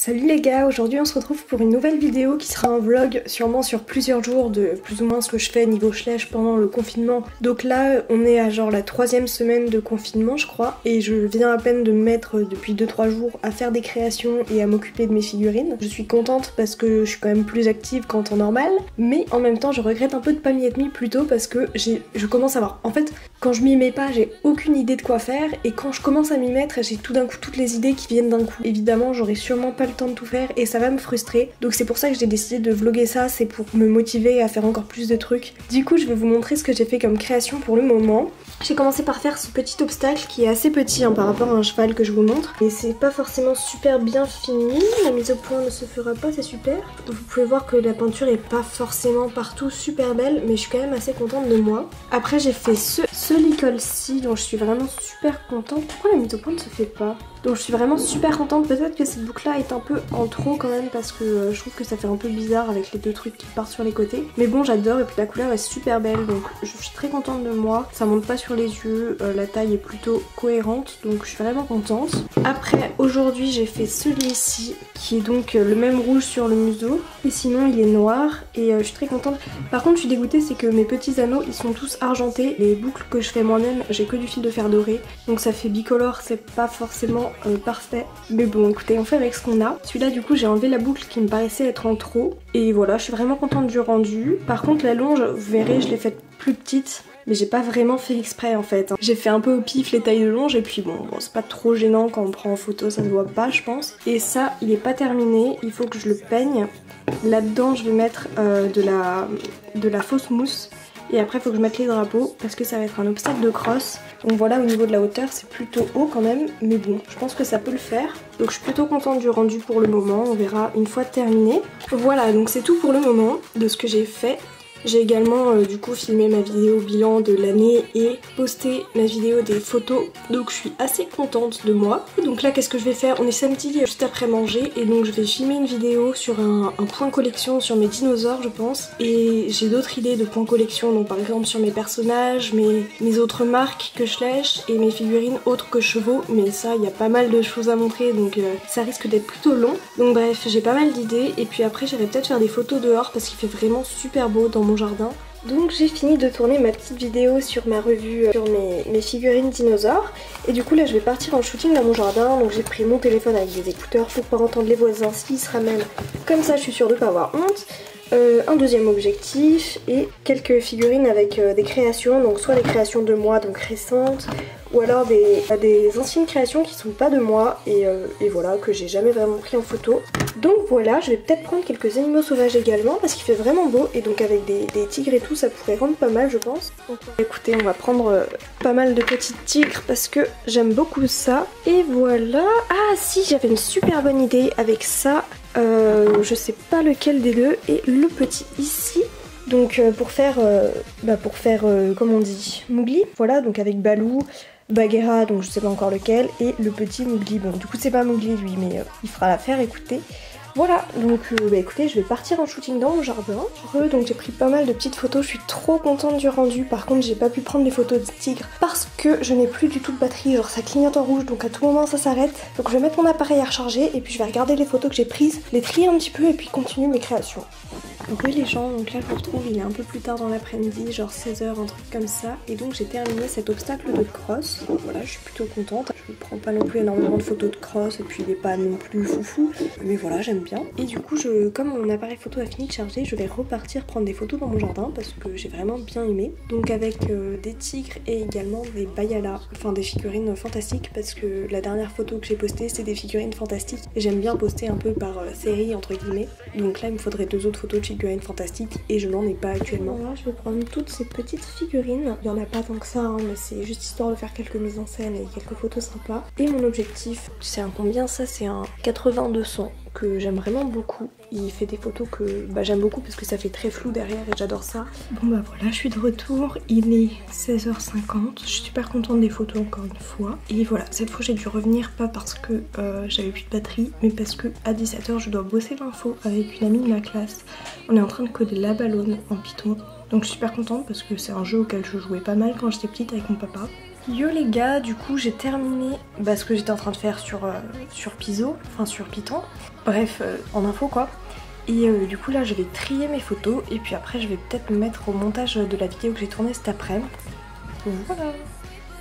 Salut les gars, aujourd'hui on se retrouve pour une nouvelle vidéo qui sera un vlog sûrement sur plusieurs jours de plus ou moins ce que je fais niveau schlech pendant le confinement. Donc là on est à genre la 3e semaine de confinement je crois et je viens à peine de me mettre depuis 2-3 jours à faire des créations et à m'occuper de mes figurines. Je suis contente parce que je suis quand même plus active qu'en temps normal, mais en même temps je regrette un peu de pas m'y être mis plus tôt parce que je commence à voir. En fait quand je m'y mets pas j'ai aucune idée de quoi faire et quand je commence à m'y mettre j'ai tout d'un coup toutes les idées qui viennent d'un coup. Évidemment j'aurai sûrement pas le temps de tout faire et ça va me frustrer, donc c'est pour ça que j'ai décidé de vlogger ça, c'est pour me motiver à faire encore plus de trucs. Du coup je vais vous montrer ce que j'ai fait comme création pour le moment. J'ai commencé par faire ce petit obstacle qui est assez petit par rapport à un cheval que je vous montre et c'est pas forcément super bien fini, la mise au point ne se fera pas, c'est super. Vous pouvez voir que la peinture est pas forcément partout super belle mais je suis quand même assez contente de moi. Après j'ai fait ce licol-ci dont je suis vraiment super contente. Pourquoi la mise au point ne se fait pas? Donc je suis vraiment super contente, peut-être que cette boucle là est un peu en trop quand même parce que je trouve que ça fait un peu bizarre avec les deux trucs qui partent sur les côtés. Mais bon j'adore et puis la couleur est super belle donc je suis très contente de moi. Ça monte pas sur les yeux, la taille est plutôt cohérente donc je suis vraiment contente. Après aujourd'hui j'ai fait celui-ci qui est donc le même rouge sur le museau et sinon il est noir et je suis très contente. Par contre je suis dégoûtée, c'est que mes petits anneaux ils sont tous argentés. Les boucles que je fais moi-même j'ai que du fil de fer doré donc ça fait bicolore, c'est pas forcément parfait, mais bon écoutez on fait avec ce qu'on a. Celui-là du coup j'ai enlevé la boucle qui me paraissait être en trop et voilà je suis vraiment contente du rendu. Par contre la longe vous verrez je l'ai faite plus petite mais j'ai pas vraiment fait exprès en fait. J'ai fait un peu au pif les tailles de longe et puis bon c'est pas trop gênant quand on prend en photo, ça se voit pas je pense. Et ça il est pas terminé, il faut que je le peigne. Là-dedans je vais mettre de la fausse mousse. Et après il faut que je mette les drapeaux parce que ça va être un obstacle de crosse. Donc voilà, au niveau de la hauteur c'est plutôt haut quand même, mais bon je pense que ça peut le faire. Donc je suis plutôt contente du rendu pour le moment, on verra une fois terminé. Voilà, donc c'est tout pour le moment de ce que j'ai fait. J'ai également du coup filmé ma vidéo bilan de l'année et posté ma vidéo des photos, donc je suis assez contente de moi. Donc là qu'est-ce que je vais faire? On est samedi juste après manger et donc je vais filmer une vidéo sur un point collection sur mes dinosaures je pense. Et j'ai d'autres idées de points collection, donc par exemple sur mes personnages, mes autres marques que je lèche et mes figurines autres que chevaux, mais ça il y a pas mal de choses à montrer donc ça risque d'être plutôt long. Donc bref j'ai pas mal d'idées et puis après j'irai peut-être faire des photos dehors parce qu'il fait vraiment super beau dans mon jardin. Donc j'ai fini de tourner ma petite vidéo sur ma revue sur mes figurines dinosaures et du coup là je vais partir en shooting dans mon jardin. Donc j'ai pris mon téléphone avec des écouteurs pour pas entendre les voisins s'ils se ramènent, comme ça je suis sûre de pas avoir honte. Un deuxième objectif et quelques figurines avec des créations, donc soit des créations de moi donc récentes ou alors des anciennes créations qui sont pas de moi et voilà que j'ai jamais vraiment pris en photo. Donc voilà, je vais peut-être prendre quelques animaux sauvages également parce qu'il fait vraiment beau et donc avec des tigres et tout ça pourrait rendre pas mal je pense. Donc écoutez on va prendre pas mal de petits tigres parce que j'aime beaucoup ça. Et voilà, ah si j'avais une super bonne idée avec ça. Je sais pas lequel des deux et le petit ici. Donc pour faire comme on dit, Mowgli. Voilà, donc avec Baloo, Bagheera, donc je sais pas encore lequel, et le petit Mowgli. Bon du coup c'est pas Mowgli lui mais il fera l'affaire, écoutez. Voilà, donc écoutez, je vais partir en shooting dans mon jardin. Donc j'ai pris pas mal de petites photos, je suis trop contente du rendu. Par contre j'ai pas pu prendre des photos de tigres parce que je n'ai plus du tout de batterie, genre ça clignote en rouge donc à tout moment ça s'arrête. Donc je vais mettre mon appareil à recharger et puis je vais regarder les photos que j'ai prises, les trier un petit peu et puis continuer mes créations. Donc oui les gens, donc là je vous retrouve, il est un peu plus tard dans l'après-midi, genre 16h, un truc comme ça. Et donc j'ai terminé cet obstacle de crosse, donc voilà je suis plutôt contente. Je ne prends pas non plus énormément de photos de crosse et puis il est pas non plus foufou, mais voilà j'aime bien. Et du coup comme mon appareil photo a fini de charger, je vais repartir prendre des photos dans mon jardin parce que j'ai vraiment bien aimé. Donc avec des tigres et également des bayala, enfin des figurines fantastiques parce que la dernière photo que j'ai postée c'est des figurines fantastiques et j'aime bien poster un peu par série entre guillemets. Donc là il me faudrait 2 autres photos de figurines fantastiques et je n'en ai pas actuellement. Là je vais prendre toutes ces petites figurines, il y en a pas tant que ça mais c'est juste histoire de faire quelques mises en scène et quelques photos sympas. Et mon objectif, c'est un combien ça? C'est un 80-200 que j'aime vraiment beaucoup. Il fait des photos que j'aime beaucoup parce que ça fait très flou derrière et j'adore ça. Bon bah voilà, je suis de retour, il est 16h50, je suis super contente des photos encore une fois. Et voilà, cette fois j'ai dû revenir pas parce que j'avais plus de batterie, mais parce que à 17h je dois bosser l'info avec une amie de ma classe. On est en train de coder la ballonne en Python. Donc je suis super contente parce que c'est un jeu auquel je jouais pas mal quand j'étais petite avec mon papa. Yo les gars, du coup j'ai terminé ce que j'étais en train de faire sur Piso, enfin sur Python, bref en info quoi. Et du coup là je vais trier mes photos et puis après je vais peut-être me mettre au montage de la vidéo que j'ai tournée cet après-midi. Voilà.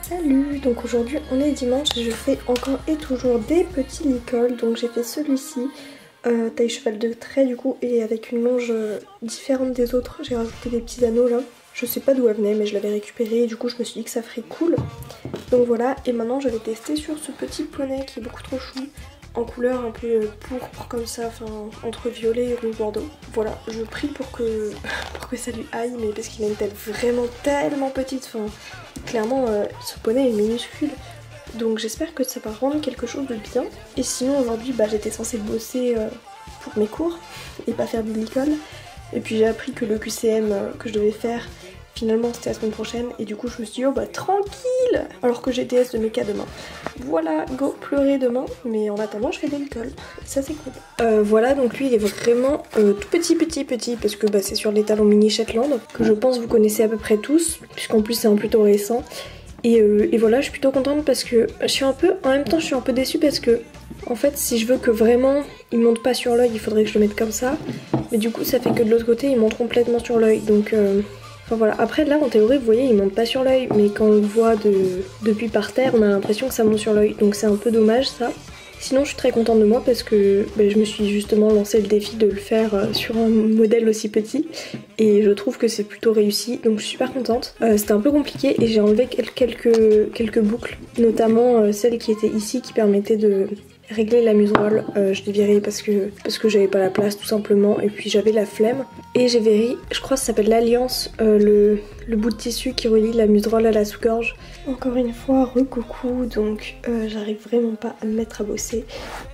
Salut, donc aujourd'hui on est dimanche et je fais encore et toujours des petits licols. Donc j'ai fait celui-ci, taille cheval de trait du coup, et avec une longe différente des autres. J'ai rajouté des petits anneaux là. Je sais pas d'où elle venait mais je l'avais récupérée et du coup je me suis dit que ça ferait cool. Donc voilà, et maintenant je vais tester sur ce petit poney qui est beaucoup trop chou, en couleur un peu pourpre comme ça, enfin entre violet et rouge bordeaux. Voilà, je prie pour que ça lui aille, mais parce qu'il a une tête vraiment tellement petite, enfin clairement ce poney est minuscule. Donc j'espère que ça va rendre quelque chose de bien. Et sinon aujourd'hui j'étais censée bosser pour mes cours et pas faire de l'école. Et puis j'ai appris que le QCM que je devais faire, finalement c'était la semaine prochaine. Et du coup je me suis dit oh tranquille, alors que j'ai TS de méca demain. Voilà, go pleurer demain. Mais en attendant je fais de l'école, ça c'est cool. Voilà, donc lui il est vraiment tout petit parce que c'est sur les talons mini Shetland, que je pense vous connaissez à peu près tous, puisqu'en plus c'est un plutôt récent. Et voilà, je suis plutôt contente parce que en même temps je suis un peu déçue parce que en fait si je veux que vraiment il monte pas sur l'œil, il faudrait que je le mette comme ça. Mais du coup ça fait que de l'autre côté il monte complètement sur l'œil, donc enfin voilà. Après là en théorie vous voyez il monte pas sur l'œil, mais quand on le voit depuis par terre on a l'impression que ça monte sur l'œil, donc c'est un peu dommage ça. Sinon je suis très contente de moi parce que je me suis justement lancé le défi de le faire sur un modèle aussi petit et je trouve que c'est plutôt réussi, donc je suis super contente. C'était un peu compliqué et j'ai enlevé quelques boucles, notamment celle qui était ici qui permettait de régler la muserolle. Je l'ai virée parce que j'avais pas la place tout simplement, et puis j'avais la flemme. Et j'ai viré, je crois que ça s'appelle l'alliance, le bout de tissu qui relie la muserolle à la sous-gorge. Encore une fois, recoucou, donc j'arrive vraiment pas à me mettre à bosser.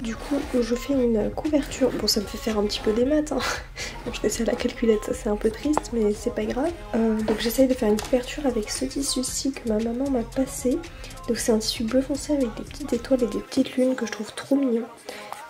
Du coup, je fais une couverture. Bon, ça me fait faire un petit peu des maths, hein. Donc, je fais ça à la calculette, ça c'est un peu triste, mais c'est pas grave. Donc j'essaye de faire une couverture avec ce tissu-ci que ma maman m'a passé. Donc c'est un tissu bleu foncé avec des petites étoiles et des petites lunes que je trouve trop mignon.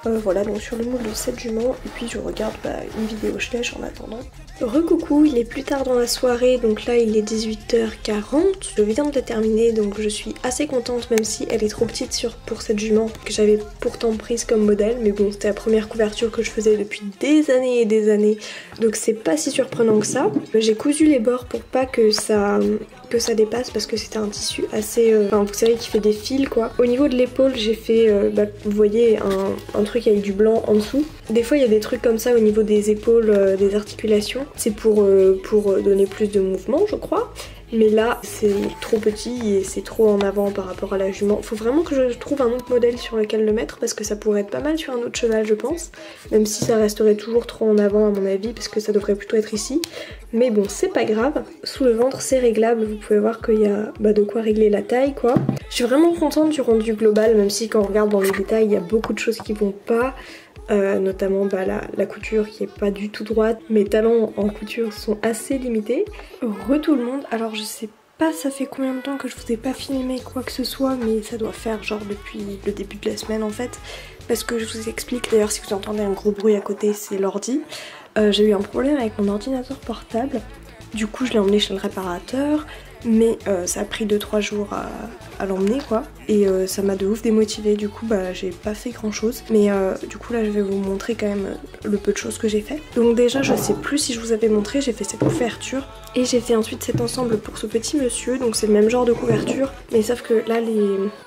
Voilà, donc sur le moule de 7 juments, et puis je regarde une vidéo Schleich en attendant. Recoucou, il est plus tard dans la soirée, donc là il est 18h40. Je viens de la terminer, donc je suis assez contente, même si elle est trop petite pour cette jument que j'avais pourtant prise comme modèle. Mais bon, c'était la première couverture que je faisais depuis des années et des années, donc c'est pas si surprenant que ça. J'ai cousu les bords pour pas que ça dépasse, parce que c'était un tissu assez vous savez, qui fait des fils quoi. Au niveau de l'épaule j'ai fait vous voyez un truc avec du blanc en dessous. Des fois il y a des trucs comme ça au niveau des épaules, des articulations, c'est pour donner plus de mouvement je crois. Mais là c'est trop petit et c'est trop en avant par rapport à la jument. Faut vraiment que je trouve un autre modèle sur lequel le mettre, parce que ça pourrait être pas mal sur un autre cheval je pense. Même si ça resterait toujours trop en avant à mon avis, parce que ça devrait plutôt être ici. Mais bon, c'est pas grave. Sous le ventre c'est réglable, vous pouvez voir qu'il y a de quoi régler la taille quoi. Je suis vraiment contente du rendu global, même si quand on regarde dans les détails il y a beaucoup de choses qui vont pas. Notamment la couture qui est pas du tout droite. Mes talents en couture sont assez limités. Tout le monde, alors je sais pas ça fait combien de temps que je vous ai pas filmé quoi que ce soit, mais ça doit faire genre depuis le début de la semaine en fait, parce que je vous explique. D'ailleurs si vous entendez un gros bruit à côté c'est l'ordi. J'ai eu un problème avec mon ordinateur portable, du coup je l'ai emmené chez le réparateur, mais ça a pris 2-3 jours à l'emmener quoi, et ça m'a de ouf démotivée. Du coup j'ai pas fait grand chose, mais du coup là je vais vous montrer quand même le peu de choses que j'ai fait. Donc déjà je sais plus si je vous avais montré, j'ai fait cette couverture et j'ai fait ensuite cet ensemble pour ce petit monsieur. Donc c'est le même genre de couverture, mais sauf que là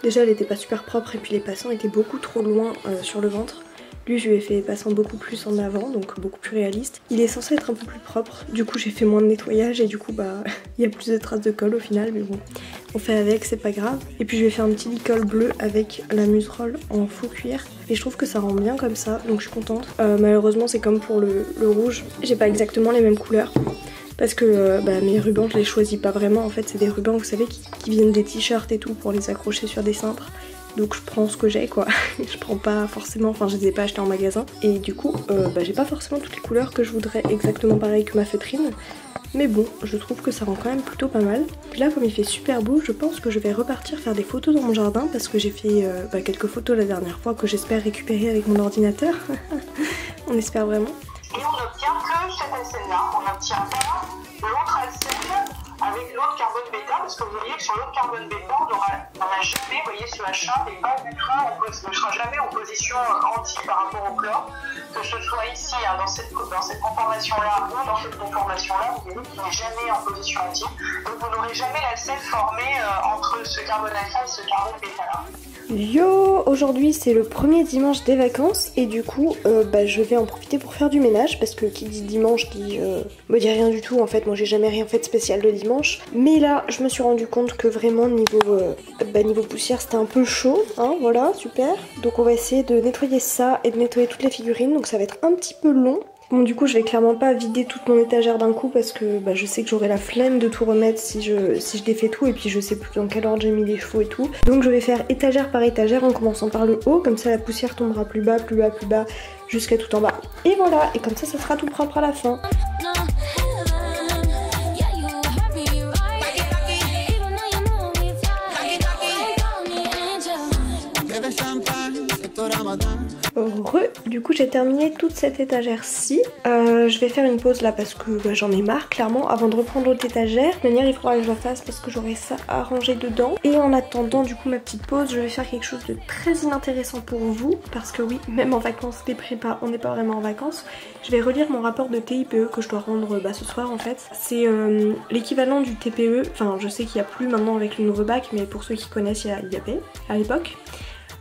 déjà elle était pas super propre, et puis les passants étaient beaucoup trop loin sur le ventre. Lui je lui ai fait les passants beaucoup plus en avant, donc beaucoup plus réaliste. Il est censé être un peu plus propre, du coup j'ai fait moins de nettoyage et du coup il y a plus de traces de colle au final, mais bon, on fait avec, c'est pas grave. Et puis je lui ai fait un petit licol bleu avec la muserolle en faux cuir, et je trouve que ça rend bien comme ça, donc je suis contente. Malheureusement c'est comme pour le rouge, j'ai pas exactement les mêmes couleurs. Parce que mes rubans je les choisis pas vraiment, en fait c'est des rubans vous savez qui viennent des t-shirts et tout pour les accrocher sur des cintres. Donc je prends ce que j'ai quoi, je prends pas forcément, enfin je les ai pas achetés en magasin. Et du coup j'ai pas forcément toutes les couleurs que je voudrais exactement pareil que ma feutrine. Mais bon, je trouve que ça rend quand même plutôt pas mal. Puis là comme il fait super beau, je pense que je vais repartir faire des photos dans mon jardin, parce que j'ai fait quelques photos la dernière fois que j'espère récupérer avec mon ordinateur. On espère vraiment. Et on n'obtient que cette alcène là, on n'obtient pas l'autre alcène avec l'autre carbone bêta, parce que vous voyez que sur l'autre carbone bêta, on n'a jamais, vous voyez, ce H1 n'est pas du tout, ne sera jamais en position anti par rapport au chlore, que ce soit ici, hein, dans cette conformation-là ou dans cette conformation-là, vous voyez qu'il n'est jamais en position anti. Donc vous n'aurez jamais la selle formée entre ce carbone alpha et ce carbone bêta-là. Yo, aujourd'hui c'est le premier dimanche des vacances et du coup je vais en profiter pour faire du ménage parce que qui dit dimanche dit me dit rien du tout en fait. Moi j'ai jamais rien fait de spécial le dimanche, mais là je me suis rendu compte que vraiment niveau poussière c'était un peu chaud, hein, voilà, super. Donc on va essayer de nettoyer ça et de nettoyer toutes les figurines, donc ça va être un petit peu long. Bon, du coup je vais clairement pas vider toute mon étagère d'un coup parce que je sais que j'aurai la flemme de tout remettre si je défais tout, et puis je sais plus dans quel ordre j'ai mis les chevaux et tout. Donc je vais faire étagère par étagère en commençant par le haut, comme ça la poussière tombera plus bas, plus bas, plus bas jusqu'à tout en bas. Et voilà, et comme ça sera tout propre à la fin. Du coup j'ai terminé toute cette étagère-ci. Je vais faire une pause là parce que j'en ai marre clairement avant de reprendre l'autre étagère. De manière il faudra que je la fasse parce que j'aurai ça à ranger dedans. Et en attendant du coup ma petite pause, je vais faire quelque chose de très inintéressant pour vous. Parce que oui, même en vacances des prépas, on n'est pas vraiment en vacances. Je vais relire mon rapport de TIPE que je dois rendre ce soir en fait. C'est l'équivalent du TPE. Enfin je sais qu'il n'y a plus maintenant avec le nouveau bac, mais pour ceux qui connaissent il y avait à l'époque.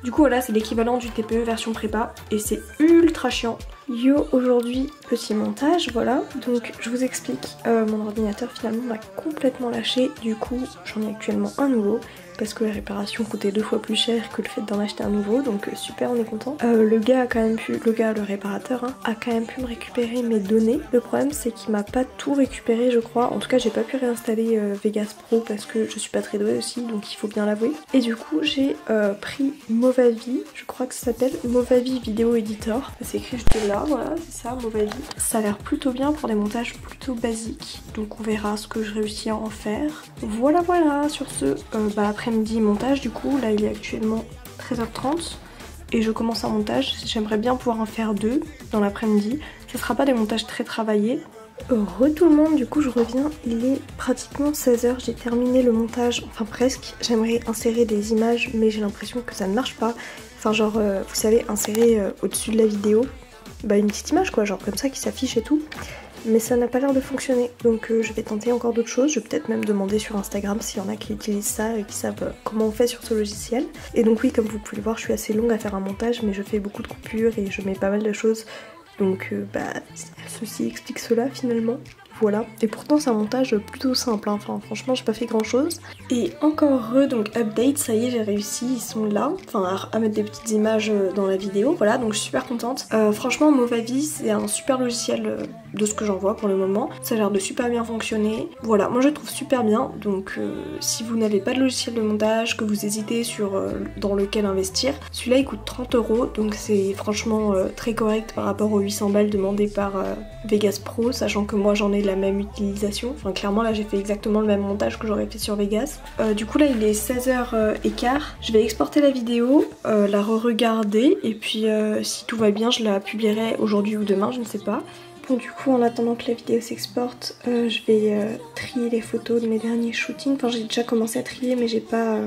Du coup voilà, c'est l'équivalent du TPE version prépa et c'est ultra chiant. Yo, aujourd'hui petit montage, voilà. Donc je vous explique, mon ordinateur finalement m'a complètement lâché. Du coup j'en ai actuellement un nouveau parce que la réparation coûtait 2 fois plus cher que le fait d'en acheter un nouveau, donc super, on est content. Le réparateur hein, a quand même pu me récupérer mes données. Le problème c'est qu'il m'a pas tout récupéré je crois, en tout cas j'ai pas pu réinstaller Vegas Pro parce que je suis pas très douée aussi, donc il faut bien l'avouer. Et du coup j'ai pris Movavi, je crois que ça s'appelle Movavi Video Editor, c'est écrit juste là, voilà c'est ça, Movavi. Ça a l'air plutôt bien pour des montages plutôt basiques, donc on verra ce que je réussis à en faire. Voilà voilà, sur ce, après-midi montage du coup, là il est actuellement 13h30 et je commence un montage, j'aimerais bien pouvoir en faire 2 dans l'après-midi. Ce sera pas des montages très travaillés. Tout le monde, du coup je reviens, il est pratiquement 16h, j'ai terminé le montage, enfin presque. J'aimerais insérer des images mais j'ai l'impression que ça ne marche pas. Enfin genre, vous savez, insérer au-dessus de la vidéo, une petite image quoi, genre comme ça qui s'affiche et tout. Mais ça n'a pas l'air de fonctionner, donc je vais tenter encore d'autres choses. Je vais peut-être même demander sur Instagram s'il y en a qui utilisent ça et qui savent comment on fait sur ce logiciel. Et donc oui, comme vous pouvez le voir, je suis assez longue à faire un montage, mais je fais beaucoup de coupures et je mets pas mal de choses. Donc ceci explique cela finalement. Voilà, et pourtant c'est un montage plutôt simple, hein. Enfin franchement j'ai pas fait grand chose. Et encore heureux, donc update, ça y est j'ai réussi, ils sont là, enfin à mettre des petites images dans la vidéo, voilà, donc je suis super contente. Franchement Movavi c'est un super logiciel de ce que j'en vois pour le moment, ça a l'air de super bien fonctionner. Voilà, moi je le trouve super bien, donc si vous n'avez pas de logiciel de montage, que vous hésitez sur dans lequel investir, celui-là il coûte 30 €, donc c'est franchement très correct par rapport aux 800 balles demandées par Vegas Pro, sachant que moi j'en ai la même utilisation. Enfin clairement là j'ai fait exactement le même montage que j'aurais fait sur Vegas. Du coup là il est 16h15. Je vais exporter la vidéo, la re-regarder et puis si tout va bien je la publierai aujourd'hui ou demain, je ne sais pas. Bon du coup en attendant que la vidéo s'exporte, je vais trier les photos de mes derniers shootings. Enfin j'ai déjà commencé à trier mais j'ai pas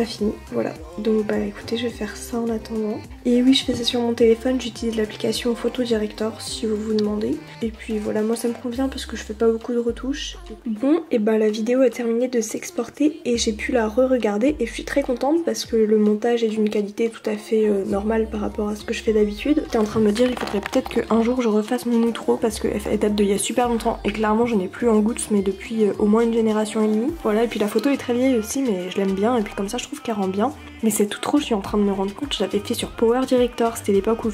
fini, voilà. Donc écoutez, je vais faire ça en attendant. Et oui, je fais ça sur mon téléphone, j'utilise l'application Photo Director si vous vous demandez. Et puis voilà, moi ça me convient parce que je fais pas beaucoup de retouches. Bon, et la vidéo a terminé de s'exporter et j'ai pu la re-regarder et je suis très contente parce que le montage est d'une qualité tout à fait normale par rapport à ce que je fais d'habitude. J'étais en train de me dire il faudrait peut-être qu'un jour je refasse mon outro parce qu'elle date d'il y a super longtemps et clairement je n'ai plus en gouttes mais depuis au moins une génération et demie. Voilà, et puis la photo est très vieille aussi mais je l'aime bien et puis comme ça je trouve qu'elle rend bien. Mais c'est tout trop, je suis en train de me rendre compte, je l'avais fait sur Power Director, c'était l'époque où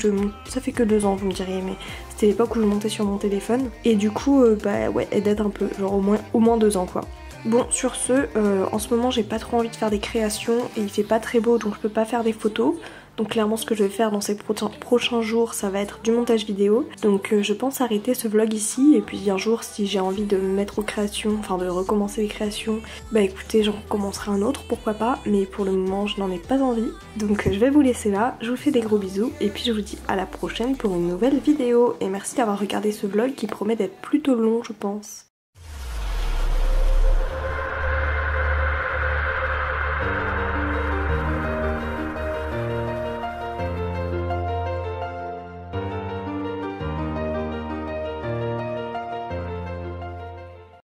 ça fait que 2 ans vous me diriez, mais c'était l'époque où je montais sur mon téléphone. Et du coup, ouais, elle date un peu, genre au moins 2 ans quoi. Bon, sur ce, en ce moment j'ai pas trop envie de faire des créations et il fait pas très beau donc je peux pas faire des photos. Donc clairement ce que je vais faire dans ces prochains jours ça va être du montage vidéo. Donc je pense arrêter ce vlog ici et puis un jour si j'ai envie de me mettre aux créations, enfin de recommencer les créations, écoutez j'en recommencerai un autre, pourquoi pas, mais pour le moment je n'en ai pas envie. Donc je vais vous laisser là, je vous fais des gros bisous et puis je vous dis à la prochaine pour une nouvelle vidéo. Et merci d'avoir regardé ce vlog qui promet d'être plutôt long je pense.